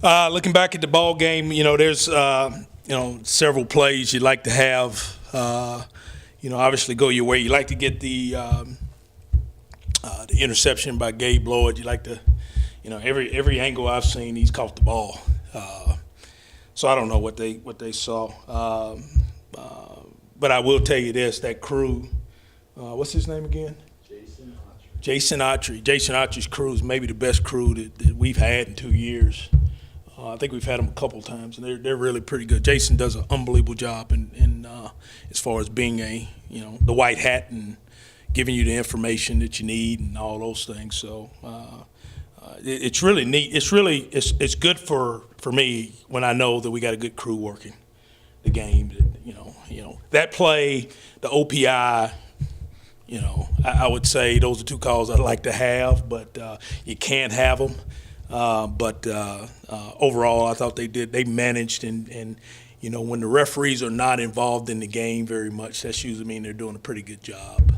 Looking back at the ball game, there's several plays you'd like to have. Obviously go your way. You like to get the interception by Gabe Lloyd. You like to, every angle I've seen, he's caught the ball. So I don't know what they saw. But I will tell you this: that crew. What's his name again? Jason Autry. Jason Autry's crew is maybe the best crew that we've had in 2 years. I think we've had them a couple times, and they're really pretty good. Jason does an unbelievable job in as far as being the white hat and giving you the information that you need and all those things. So it's really neat. It's good for me when I know that we got a good crew working the game. That play, the OPI. I would say those are two calls I'd like to have, but you can't have them. But overall, I thought they managed, and when the referees are not involved in the game very much, that's usually mean they're doing a pretty good job.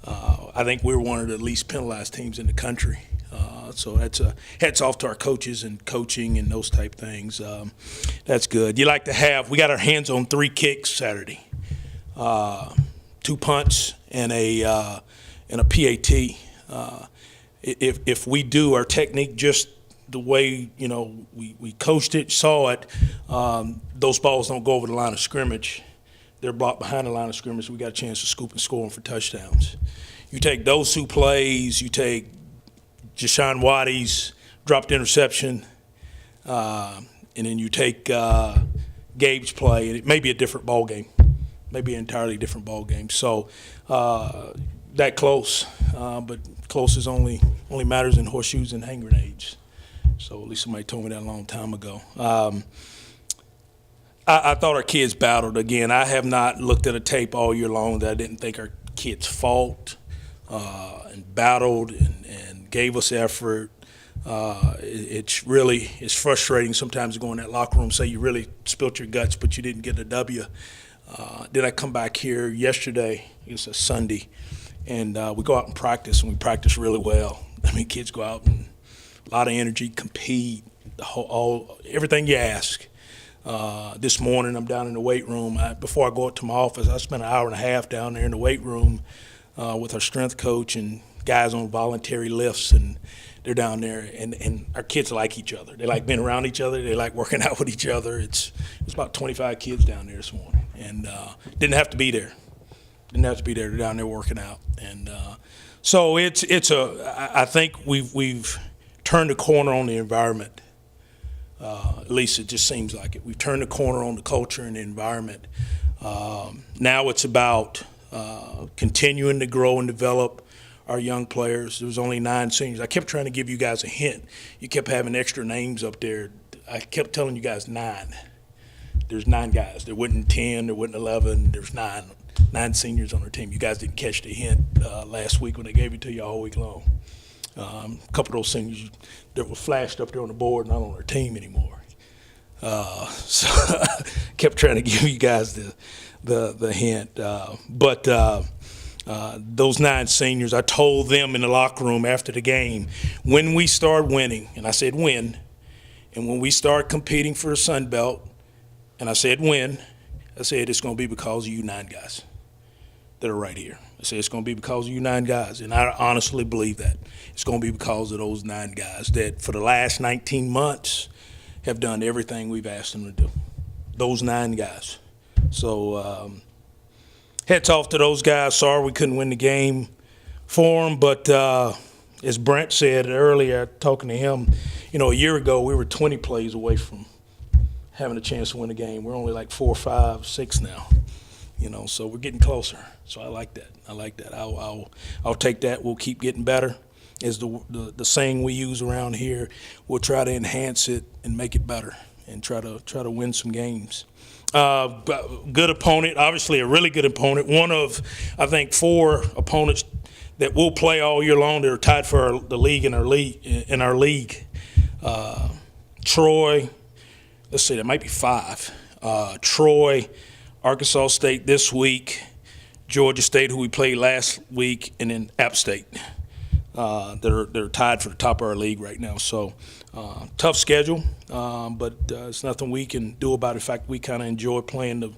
I think we're one of the least penalized teams in the country. So that's hats off to our coaches and coaching and those type things. That's good. We got our hands on 3 kicks Saturday. 2 punts and a PAT. If we do our technique just the way we coached it, saw it, those balls don't go over the line of scrimmage. They're blocked behind the line of scrimmage. We got a chance to scoop and score them for touchdowns. You take those 2 plays. You take Jashaun Wattie's dropped interception, and then you take Gabe's play, and it may be a different ball game. Maybe an entirely different ball game. So that close, but close is only matters in horseshoes and hand grenades. So at least somebody told me that a long time ago. I thought our kids battled. Again, I have not looked at a tape all year long that I didn't think our kids fought and battled and gave us effort. It's frustrating sometimes to go in that locker room and say you really spilt your guts, but you didn't get a W. Then I come back here yesterday, it was a Sunday, and we go out and practice, and we practice really well. I mean, kids go out and a lot of energy, compete, everything you ask. This morning I'm down in the weight room. Before I go up to my office, I spent an hour and a half down there in the weight room with our strength coach and guys on voluntary lifts, and they're down there, and our kids like each other. They like being around each other. They like working out with each other. It's about 25 kids down there this morning, and didn't have to be there. They're down there working out, and so I think we've turned the corner on the environment. At least it just seems like it. We've turned the corner on the culture and the environment. Now it's about continuing to grow and develop our young players. There was only 9 seniors. I kept trying to give you guys a hint. You kept having extra names up there. I kept telling you guys 9. There's 9 guys. There wasn't 10. There wasn't 11. There's 9. 9 seniors on our team. You guys didn't catch the hint last week when they gave it to you all week long. A couple of those seniors that were flashed up there on the board, not on our team anymore. So kept trying to give you guys the hint. But those 9 seniors, I told them in the locker room after the game, when we start winning, and I said win, and when we start competing for a Sun Belt, and I said win, I said it's going to be because of you 9 guys that are right here. I said it's going to be because of you 9 guys, and I honestly believe that. It's going to be because of those 9 guys that for the last 19 months have done everything we've asked them to do. Those 9 guys. So hats off to those guys. Sorry we couldn't win the game for them, but as Brent said earlier, talking to him, a year ago we were 20 plays away from having a chance to win the game. We're only like 4, 5, 6 now. So we're getting closer. So I like that. I'll take that. We'll keep getting better. Is the saying we use around here. We'll try to enhance it and make it better and try to win some games. Good opponent, obviously a really good opponent. One of, I think, 4 opponents that will play all year long that are tied for the league in our league. Troy, let's see, that might be 5. Troy, Arkansas State this week, Georgia State, who we played last week, and then App State. They're tied for the top of our league right now. So tough schedule, but it's nothing we can do about it. In fact, we kind of enjoy playing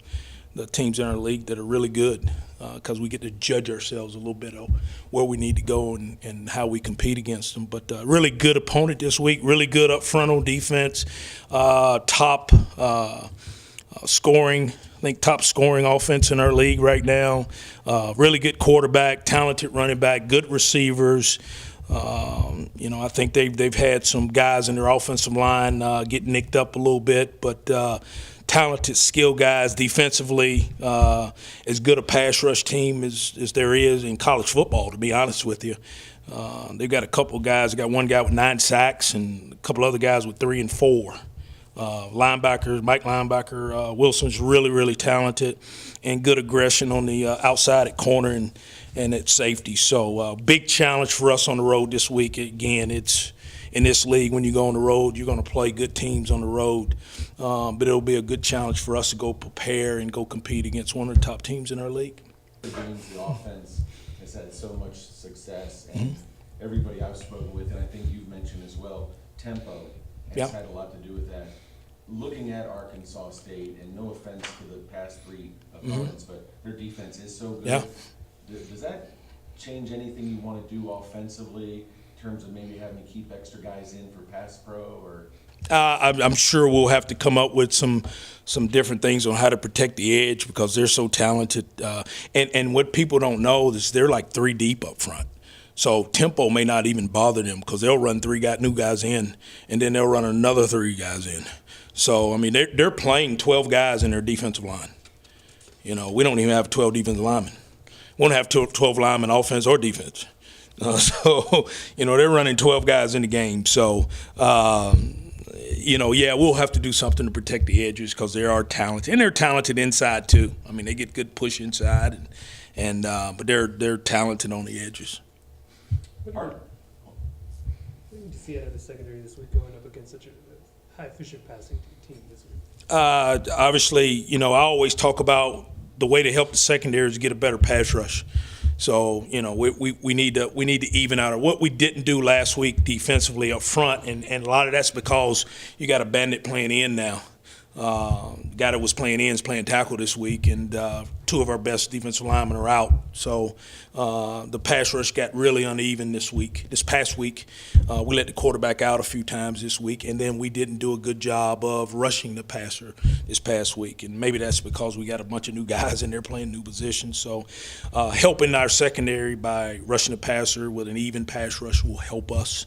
the teams in our league that are really good because we get to judge ourselves a little bit on where we need to go and how we compete against them. But really good opponent this week, really good up front on defense, top scoring. I think top scoring offense in our league right now. Really good quarterback, talented running back, good receivers. I think they've had some guys in their offensive line get nicked up a little bit, but talented, skilled guys defensively. As good a pass rush team as there is in college football, to be honest with you. They've got a couple of guys. They got one guy with 9 sacks and a couple other guys with 3 and 4. Mike Linebacker Wilson's really, really talented and good aggression on the outside at corner and at safety. So big challenge for us on the road this week. Again, it's in this league, when you go on the road, you're going to play good teams on the road. But it'll be a good challenge for us to go prepare and go compete against one of the top teams in our league. The offense has had so much success, and everybody I've spoken with, and I think you've mentioned as well, tempo has had a lot to do with that. Looking at Arkansas State, and no offense to the past 3 opponents, but their defense is so good. Yeah. Does that change anything you want to do offensively in terms of maybe having to keep extra guys in for pass pro? Or I'm sure we'll have to come up with some different things on how to protect the edge because they're so talented. And what people don't know is they're like 3 deep up front. So tempo may not even bother them because they'll run 3 new guys in, and then they'll run another 3 guys in. So, I mean, they're playing 12 guys in their defensive line. We don't even have 12 defensive linemen. We don't have 12 linemen offense or defense. They're running 12 guys in the game. So, we'll have to do something to protect the edges because they are talented. And they're talented inside, too. I mean, they get good push inside, but they're talented on the edges. What do you see out of the secondary this week going up against such a high-efficient passing team this week? Obviously, I always talk about the way to help the secondary is get a better pass rush. So, we need to even out what we didn't do last week defensively up front, and a lot of that's because you got a bandit playing in now. Guy that was playing in is playing tackle this week, and 2 of our best defensive linemen are out. So the pass rush got really uneven this past week. We let the quarterback out a few times this week, and then we didn't do a good job of rushing the passer this past week. And maybe that's because we got a bunch of new guys in there playing new positions. So helping our secondary by rushing the passer with an even pass rush will help us.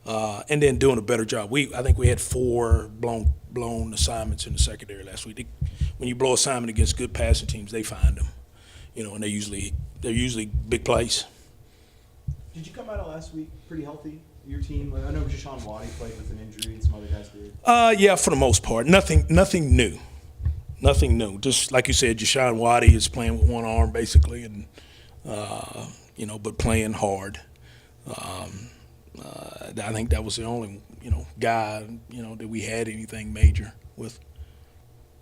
And then doing a better job. I think we had 4 blown assignments in the secondary last week. When you blow assignment against good passing teams, they find them, and they're usually big plays. Did you come out of last week pretty healthy? Your team, I know Jashawn Waddy played with an injury, and some other guys did. Yeah, for the most part, nothing new. Just like you said, Jashawn Waddy is playing with one arm basically, and but playing hard. I think that was the only, guy, that we had anything major with.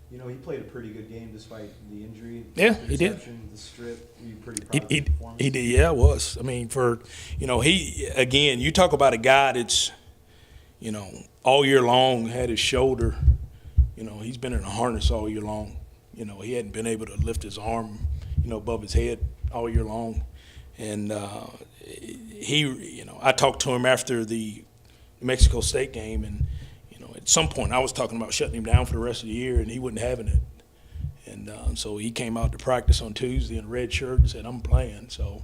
He played a pretty good game despite the injury. Yeah, the he did. The strip. Were you pretty proud of his performance? He did. Yeah, it was. I mean, you talk about a guy that's, all year long had his shoulder. He's been in a harness all year long. He hadn't been able to lift his arm, above his head all year long, and I talked to him after the Mexico State game, and at some point I was talking about shutting him down for the rest of the year, and he wasn't having it. And so he came out to practice on Tuesday in a red shirt and said, "I'm playing." So,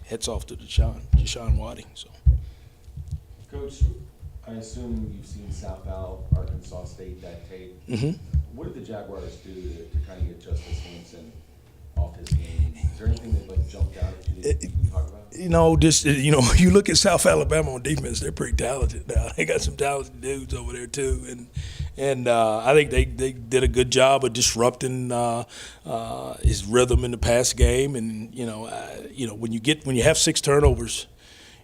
hats off to Jashawn Waddy. So, Coach, I assume you've seen South Al, Arkansas State, that tape. Mm-hmm. What did the Jaguars do to kind of get Justice Hanson off his game? Is there anything that jumped out at you that you can talk about? You look at South Alabama on defense; they're pretty talented now. They got some talented dudes over there too, and I think they did a good job of disrupting his rhythm in the pass game. And when you have 6 turnovers,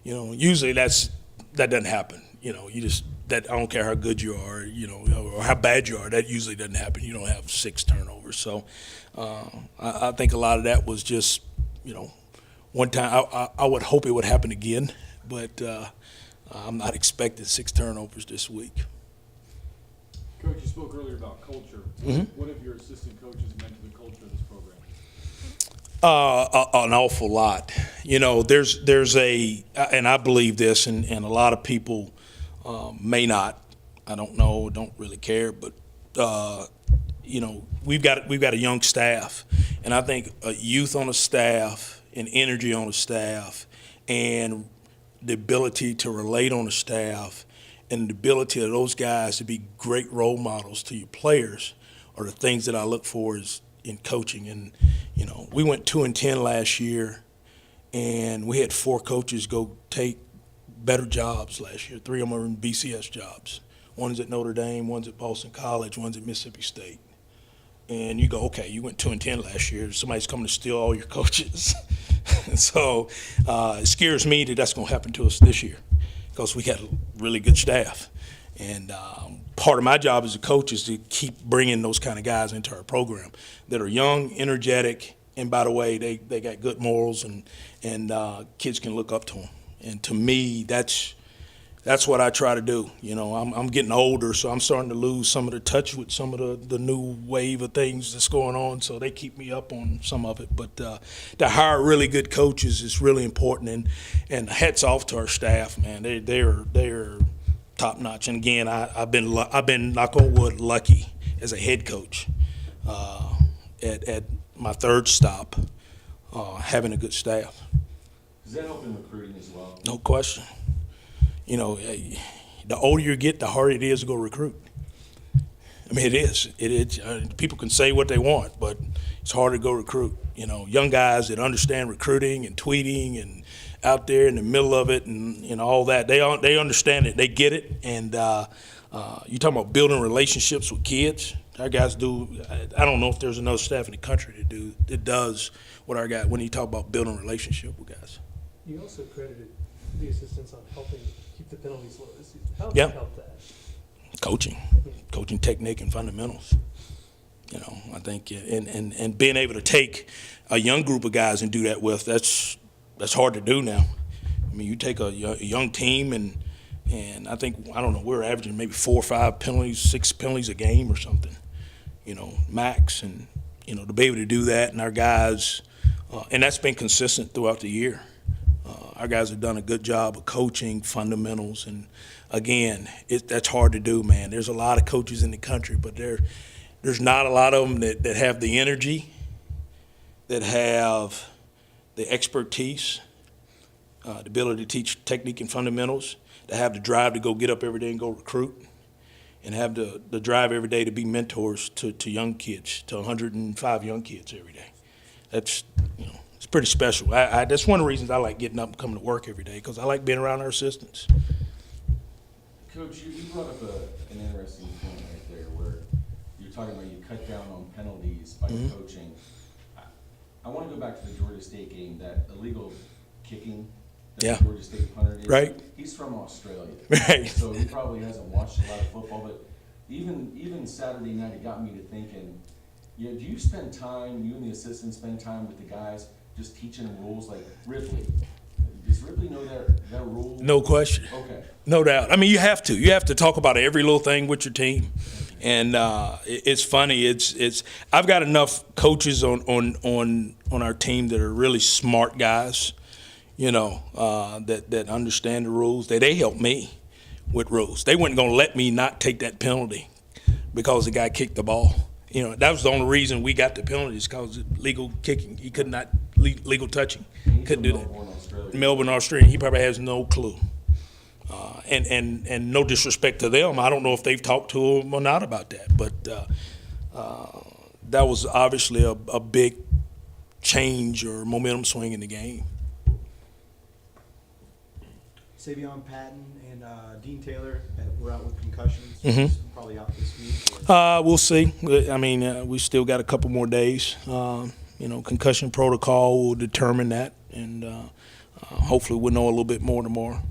usually that doesn't happen. I don't care how good you are, or how bad you are. That usually doesn't happen. You don't have 6 turnovers. So I think a lot of that was just, one time. I would hope it would happen again, but I'm not expecting 6 turnovers this week. Coach, you spoke earlier about culture. Mhm. What have your assistant coaches meant to the culture of this program? An awful lot. You know, there's and I believe this, and a lot of people may not. I don't know, don't really care, but you know, we've got a young staff, and I think youth on a staff and energy on a staff, and the ability to relate on a staff, and the ability of those guys to be great role models to your players are the things that I look for in coaching. And you know, we went 2-10 last year, and we had 4 coaches go take better jobs last year. 3 of them are in BCS jobs. One's at Notre Dame, one's at Boston College, one's at Mississippi State. And you go, okay, you went 2-10 last year. Somebody's coming to steal all your coaches. So it scares me that that's going to happen to us this year because we got a really good staff. And part of my job as a coach is to keep bringing those kind of guys into our program that are young, energetic, and by the way, they got good morals, and kids can look up to them. And to me, that's what I try to do. You know, I'm getting older, so I'm starting to lose some of the touch with some of the new wave of things that's going on, so they keep me up on some of it. But to hire really good coaches is really important, and hats off to our staff, man. They're top notch. And again, I've been knock on wood lucky as a head coach at my 3rd stop, having a good staff. Does that help in recruiting as well? No question. You know, the older you get, the harder it is to go recruit. I mean, it is. People can say what they want, but it's hard to go recruit. You know, young guys that understand recruiting and tweeting and out there in the middle of it and you know all that, they understand it, they get it. And you talking about building relationships with kids. Our guys do. I don't know if there's another staff in the country that does what our guy when you talk about building a relationship with guys. You also credited the assistants on helping keep the penalties low this season. How did Yeah. that help that? Coaching technique and fundamentals. You know, I think and being able to take a young group of guys and do that with that's hard to do now. I mean, you take a young team and I think I don't know we're averaging maybe 4 or 5 penalties, 6 penalties a game or something. You know, max, and you know to be able to do that, and our guys, and that's been consistent throughout the year. Our guys have done a good job of coaching fundamentals, and again, that's hard to do, man. There's a lot of coaches in the country, but there's not a lot of them that have the energy, that have the expertise, the ability to teach technique and fundamentals, to have the drive to go get up every day and go recruit, and have the drive every day to be mentors to young kids, to 105 young kids every day. That's, you know, it's pretty special. That's one of the reasons I like getting up and coming to work every day, because I like being around our assistants. Coach, you brought up an interesting point right there where you're talking about you cut down on penalties by coaching. I want to go back to the Georgia State game, that illegal kicking that the Georgia State punter did. Right. He's from Australia. Right. So he probably hasn't watched a lot of football, but even Saturday night, it got me to thinking, do you spend time, you and the assistants spend time with the guys just teaching them rules like Ripley? Does Ripley know that rule? No question. Okay. No doubt. I mean, you have to. You have to talk about every little thing with your team. And it's funny. It's I've got enough coaches on our team that are really smart guys, you know, that understand the rules. They help me with rules. They weren't going to let me not take that penalty because the guy kicked the ball. You know, that was the only reason we got the penalties, because legal kicking. He could not legal touching. Couldn't do that. Melbourne, Australia. He probably has no clue. And no disrespect to them, I don't know if they've talked to him or not about that, but that was obviously a big change or momentum swing in the game. Savion Patton and Dean Taylor were out with concussions. Probably out this week. We'll see. I mean, we still got a couple more days. You know, concussion protocol will determine that, and hopefully we'll know a little bit more tomorrow.